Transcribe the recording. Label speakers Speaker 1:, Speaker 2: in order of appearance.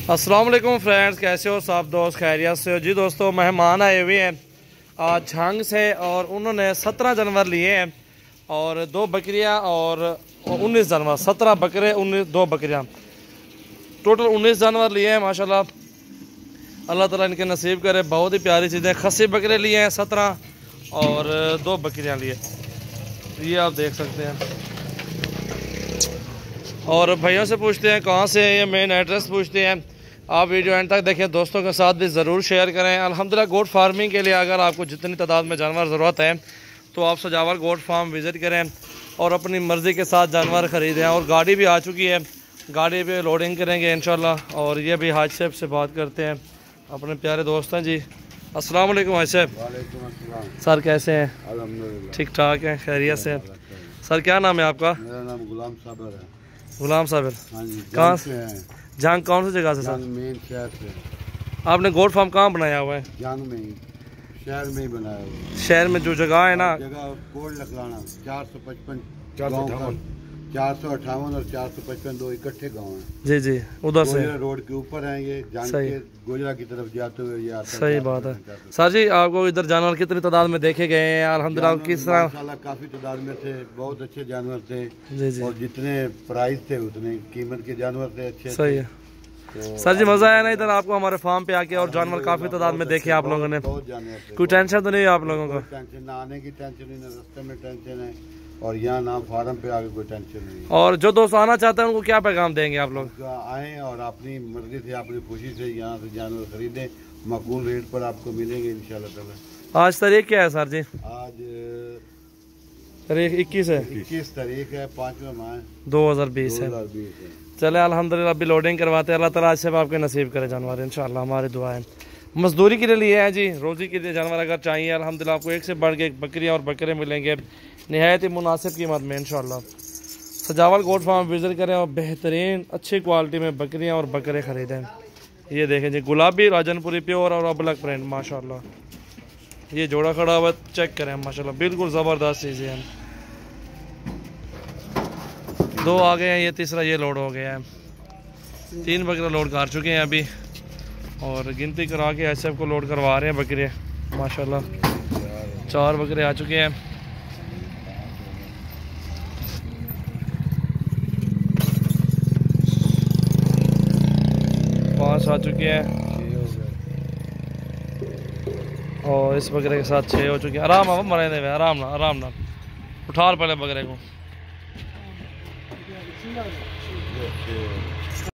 Speaker 1: अस्सलाम वालेकुम फ्रेंड्स, कैसे हो सब दोस्त? खैरियत से हो जी? दोस्तों, मेहमान आए हुए हैं आज झांग से और उन्होंने 17 जानवर लिए हैं और 2 बकरियां और 19 जानवर। 17 बकरे 19 2 बकरियां, टोटल 19 जानवर लिए हैं माशाल्लाह। अल्लाह ताला इनके नसीब करे। बहुत ही प्यारी चीज़ें। खस्सी बकरे लिए हैं 17 और 2 बकरियां लिए, ये आप देख सकते हैं। और भैया से पूछते हैं कहाँ से है, ये मेन एड्रेस पूछते हैं। आप वीडियो एंड तक देखें, दोस्तों के साथ भी ज़रूर शेयर करें। अल्हम्दुलिल्लाह गोट फार्मिंग के लिए अगर आपको जितनी तादाद में जानवर ज़रूरत है तो आप सजावल गोट फार्म विज़िट करें और अपनी मर्ज़ी के साथ जानवर ख़रीदें। और गाड़ी भी आ चुकी है, गाड़ी पे लोडिंग करेंगे इंशाल्लाह। और ये भी हाज साहब से बात करते हैं, अपने प्यारे दोस्त हैं जी। अस्सलाम वालेकुम हाज साहब।
Speaker 2: वालेकुम अस्सलाम।
Speaker 1: सर कैसे हैं?
Speaker 2: अल्हम्दुलिल्लाह
Speaker 1: ठीक ठाक हैं, खैरियत से। सर क्या नाम है आपका?
Speaker 2: मेरा नाम गुलाम साबिर है।
Speaker 1: गुलाम साबिर,
Speaker 2: हाँ जी।
Speaker 1: कहाँ
Speaker 2: से हैं?
Speaker 1: जंग कौन सी जगह से सर?
Speaker 2: मेन शहर से।
Speaker 1: आपने गोट फार्म कहाँ बनाया हुआ है?
Speaker 2: जंग में ही, शहर में ही बनाया हुआ है।
Speaker 1: शहर में जो जगह है ना,
Speaker 2: जगह कोट लखलाना 455 458 458 और 455 दो इकट्ठे गांव हैं।
Speaker 1: जी जी, उधर से
Speaker 2: रोड के ऊपर हैं ये, जंग के गोजरा की तरफ जाते हुए ये आता है।
Speaker 1: सही बात है सर जी। आपको इधर जानवर कितनी तादाद में देखे गए हैं? अल्हम्दुलिल्लाह किस तरह?
Speaker 2: माशाल्लाह काफी तादाद में थे, बहुत अच्छे जानवर थे
Speaker 1: जी जी,
Speaker 2: और जितने प्राइस थे उतने कीमत के जानवर थे, अच्छे
Speaker 1: सही है। तो सर जी मज़ा आया ना इधर आपको हमारे फार्म पे आके? और जानवर काफ़ी तादाद में देखे आप लोगों ने?
Speaker 2: बहुत जानवर थे।
Speaker 1: कोई टेंशन तो नहीं है आप लोगों को?
Speaker 2: टेंशन ना, आने की टेंशन नहीं, ना रास्ते में टेंशन है और यहाँ ना फार्म पे आगे कोई टेंशन नहीं।
Speaker 1: और जो दोस्त आना चाहते हैं उनको क्या पैगाम देंगे आप लोग?
Speaker 2: आए और अपनी मर्जी से, अपनी खुशी से यहाँ से जानवर खरीदें, माकूल रेट पर आपको मिलेंगे इंशाल्लाह ताला।
Speaker 1: आज तारीख क्या है सर जी?
Speaker 2: आज
Speaker 1: तारीख 21 है।
Speaker 2: 21 तारीख है, 5वां माह
Speaker 1: 2020 है।
Speaker 2: 2020 है।
Speaker 1: चले अल्हम्दुलिल्लाह अभी लोडिंग करवाते हैं। अल्लाह ताला आज से आपके नसीब करे जानवर इंशाल्लाह, हमारी दुआ है। मजदूरी के लिए है जी, रोज़ी के लिए जानवर अगर चाहिए अल्हम्दुलिल्लाह आपको एक से बढ़ के एक बकरियाँ और बकरे मिलेंगे निहायत ही मुनासिब कीमत में इंशाल्लाह। सजावल गोट फार्म विजिट करें और बेहतरीन अच्छी क्वालिटी में बकरियाँ और बकरे ख़रीदें। ये देखें जी, गुलाबी राजनपुरी प्योर और अबलक प्रिंट माशाल्लाह। ये जोड़ा खड़ा हुआ चेक करें माशाल्लाह, बिल्कुल ज़बरदस्त चीज़ें हैं। 2 आ गए हैं, ये तीसरा ये लोड हो गया है। 3 बकरे लोड कर चुके हैं अभी और गिनती करा के एसएफ को लोड करवा रहे हैं बकरे माशाल्लाह। 4 बकरे आ चुके हैं। पाँच आ चुके हैं और इस बकरे के साथ 6 हो चुके हैं। आराम अब मरे हुए, आराम ना आराम ना उठा पहले बकरे को।